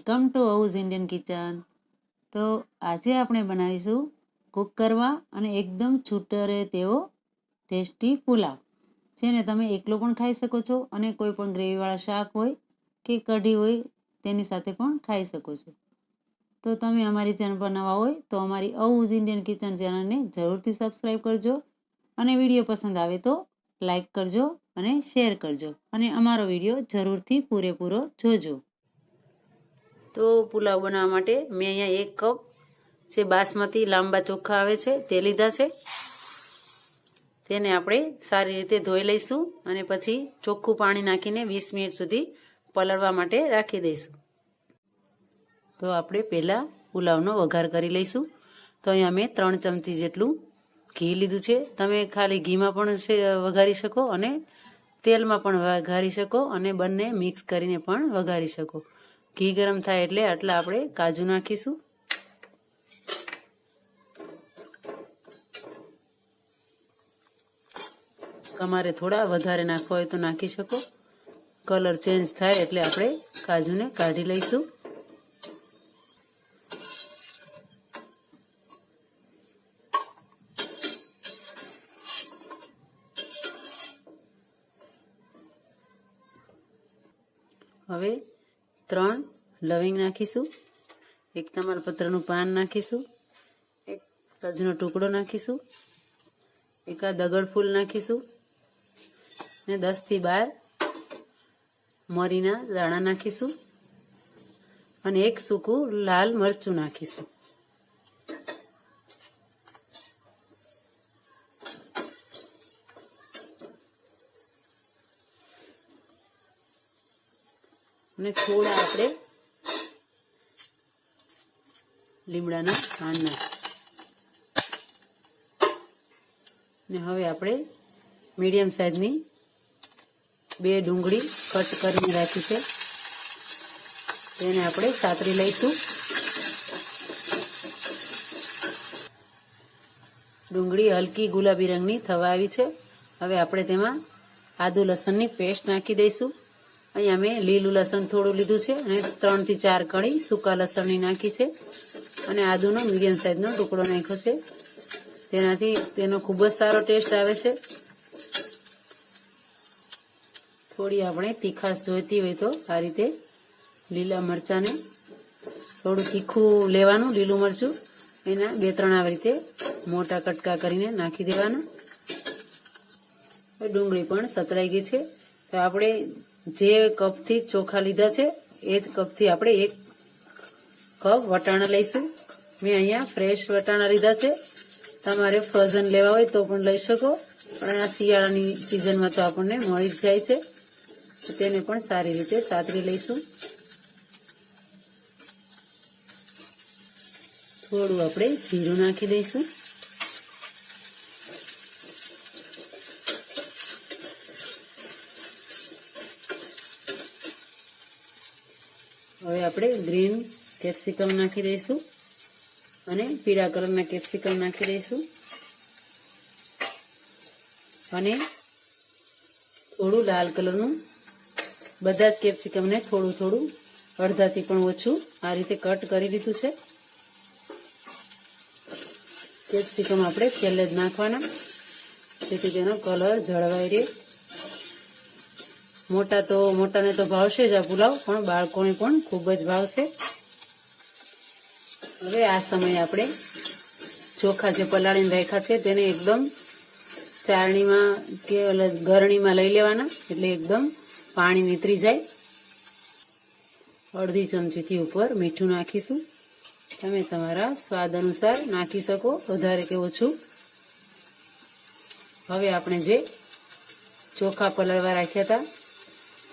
Welcome to house Indian kitchen. તો આજે આપણે બનાવીશું કુકરમાં અને એકદમ છૂટરે તેવો ટેસ્ટી પુલાવ, જેને તમે એકલો પણ ખાઈ શકો છો અને કોઈ પણ ગ્રેવીવાળા શાક હોય કે કઢી હોય તેની સાથે પણ ખાઈ શકો છો। તો તમે અમારી ચેનલ પર નવા હોય તો અમારી હાઉસ ઇન્ડિયન કિચન ચેનલને જરૂરથી સબસ્ક્રાઈબ કરજો અને વિડીયો પસંદ આવે તો લાઈક કરજો અને શેર કરજો અને અમારો વિડીયો જરૂરથી પૂરેપૂરો જોજો। તો પુલાવ બનાવવા માટે મેં અહીંયા 1 કપ જે બાસમતી લાંબા ચોખા આવે છે તે લીધા છે। તેને આપણે સારી રીતે ધોઈ લઈશું અને પછી ચોખ્ખું પાણી નાખીને 20 મિનિટ સુધી પલળવા માટે રાખી દઈશું। તો આપણે પહેલાં પુલાવનો વઘાર કરી લઈશું। તો અહીંયા મેં 3 ચમચી જેટલું ઘી લીધું છે। તમે ખાલી ઘીમાં પણ વઘારી શકો અને તેલમાં પણ વઘારી શકો અને બંને મિક્સ કરીને પણ વઘારી શકો। ઘી ગરમ થાય એટલે આટલા આપણે કાજુ નાખીશું। તમારે થોડા વધારે નાખવા હોય તો નાખી શકો। કલર ચેન્જ થાય એટલે આપણે કાજુને કાઢી લઈશું। હવે 3 લવિંગ નાખીશું, 1 તમાલપત્રનું પાન નાખીશું, 1 તજનો ટુકડો નાખીશું, 1 દગડ ફૂલ નાખીશું અને 10 થી 12 મરીના દાણા નાખીશું અને 1 સૂકું લાલ મરચું નાખીશું। અને થોડા આપણે લીમડાના પાન નાખીશું। અને હવે આપણે મીડિયમ સાઈઝની 2 ડુંગળી કટ કરીને રાખી છે તેને આપણે સાતરી લઈશું। ડુંગળી હલકી ગુલાબી રંગની થવા આવી છે। હવે આપણે તેમાં આદુ લસણની પેસ્ટ નાખી દઈશું। અહીંયા મેં લીલું લસણ થોડું લીધું છે અને 3 થી 4 કળી સૂકા લસણની નાખી છે અને આદુનો મીડિયમ સાઈઝનો ટુકડો નાખ્યો છે। તેનાથી તેનો ખૂબ જ સારો ટેસ્ટ આવે છે। થોડી આપણે તીખાશ જોઈતી હોય તો આ રીતે લીલા મરચાંને થોડું તીખું લેવાનું, લીલું મરચું એના 2-3 આવી રીતે મોટા કટકા કરીને નાખી દેવાના। ડુંગળી પણ સતરાઈ ગઈ છે। તો આપણે જે કપથી ચોખા લીધા છે એ જ કપથી આપણે 1 કપ વટાણા લઈશું। મેં અહીંયા ફ્રેશ વટાણા લીધા છે, તમારે ફ્રોઝન લેવા હોય તો પણ લઈ શકો, પણ આ શિયાળાની સિઝનમાં તો આપણને મળી જ જાય છે। તો તેને પણ સારી રીતે સાતરી લઈશું। થોડું આપણે જીરું નાખી દઈશું। હવે આપણે ગ્રીન કેપ્સિકમ નાખી દઈશું અને પીળા કલરના કેપ્સિકમ નાખી દઈશું અને થોડું લાલ કલરનું, બધા જ કેપ્સિકમને થોડું થોડું અડધાથી પણ ઓછું આ રીતે કટ કરી લીધું છે। કેપ્સિકમ આપણે છેલ્લે જ નાખવાના જેથી તેનો કલર જળવાઈ રહે। મોટાને તો ભાવશે જ આ પુલાવ, પણ બાળકોને પણ ખૂબ જ ભાવશે। હવે આ સમયે આપણે ચોખા જે પલાળીને રાખ્યા છે તેને એકદમ ચાળણીમાં કે ગરણીમાં લઈ લેવાના, એટલે એકદમ પાણી નીતરી જાય। અડધી ચમચીથી ઉપર મીઠું નાખીશું। તમે તમારા સ્વાદ અનુસાર નાખી શકો, વધારે કે ઓછું। હવે આપણે જે ચોખા પલાળવા રાખ્યા હતા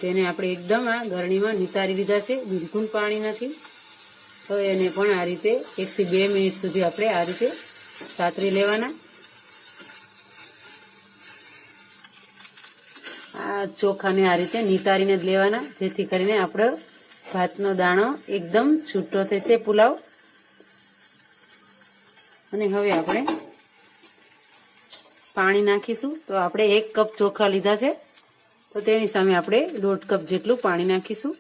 તેને આપણે એકદમ આ ગરણીમાં નિતારી લીધા છે, બિલકુલ પાણી નથી। તો એને પણ આ રીતે 1 થી 2 મિનિટ સુધી આપણે આ રીતે સાતરી લેવાના। આ ચોખાને આ રીતે નિતારીને જ લેવાના, જેથી કરીને આપણો ભાતનો દાણો એકદમ છૂટો થશે પુલાવ। અને હવે આપણે પાણી નાખીશું। તો આપણે 1 કપ ચોખા લીધા છે તો તેની સામે આપણે 1.5 કપ જેટલું પાણી નાખીશું।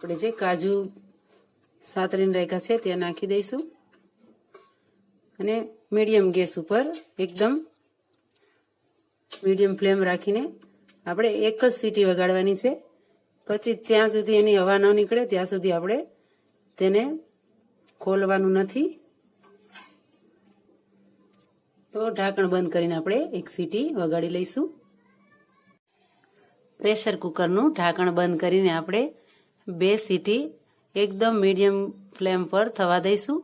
આપણે જે કાજુ સાતરીને રાખ્યા છે તે નાખી દઈશું અને મીડિયમ ગેસ ઉપર એકદમ મીડિયમ ફ્લેમ રાખીને આપણે એક જ સીટી વગાડવાની છે. પછી ત્યાં સુધી એની હવા ન નીકળે ત્યાં સુધી આપણે તેને ખોલવાનું નથી. તો ઢાંકણ બંધ કરીને આપણે એક સીટી વગાડી લઈશું. પ્રેશર કુકરનું ઢાંકણ બંધ કરીને આપણે 2 સીટી એકદમ મીડિયમ ફ્લેમ પર થવા દઈશું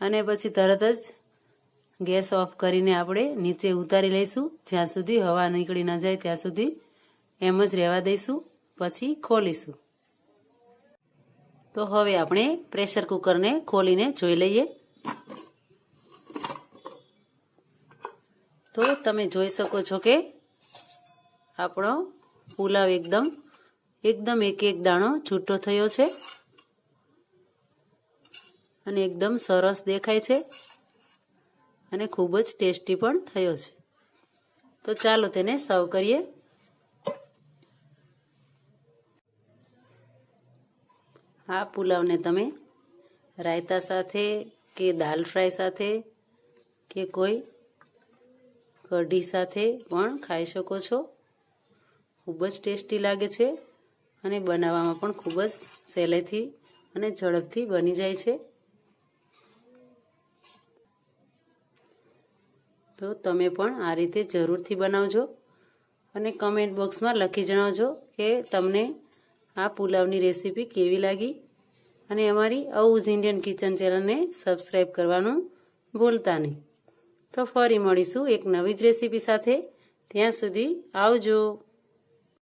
અને પછી તરત જ ગેસ ઓફ કરીને આપણે નીચે ઉતારી લઈશું. જ્યાં સુધી હવા નીકળી ન જાય ત્યાં સુધી એમ જ રહેવા દઈશું. પછી ખોલીશું. તો હવે આપણે પ્રેશર કુકરને ખોલીને જોઈ લઈએ. તો તમે જોઈ શકો છો કે આપણો પુલાવ એકદમ એક દાણો છૂટો થયો છે અને એકદમ સરસ દેખાય છે અને ખૂબ જ ટેસ્ટી પણ થયો છે. તો ચાલો તેને સર્વ કરીએ. આ પુલાવને તમે રાયતા સાથે કે દાલ ફ્રાય સાથે કે કોઈ કઢી સાથે પણ ખાઈ શકો છો. ખૂબ જ ટેસ્ટી લાગે છે અને બનાવવામાં પણ ખૂબ જ સહેલાઈથી અને ઝડપથી બની જાય છે. તો તમે પણ આ રીતે જરૂરથી બનાવજો અને કમેન્ટ બોક્સમાં લખી જણાવજો કે તમને આ પુલાવની રેસીપી કેવી લાગી અને અમારી આઉઝ ઇન્ડિયન કિચન ચેનલને સબસ્ક્રાઈબ કરવાનું ભૂલતા નહીં. તો ફરી મળીશું એક નવી જ રેસીપી સાથે. ત્યાં સુધી આવજો.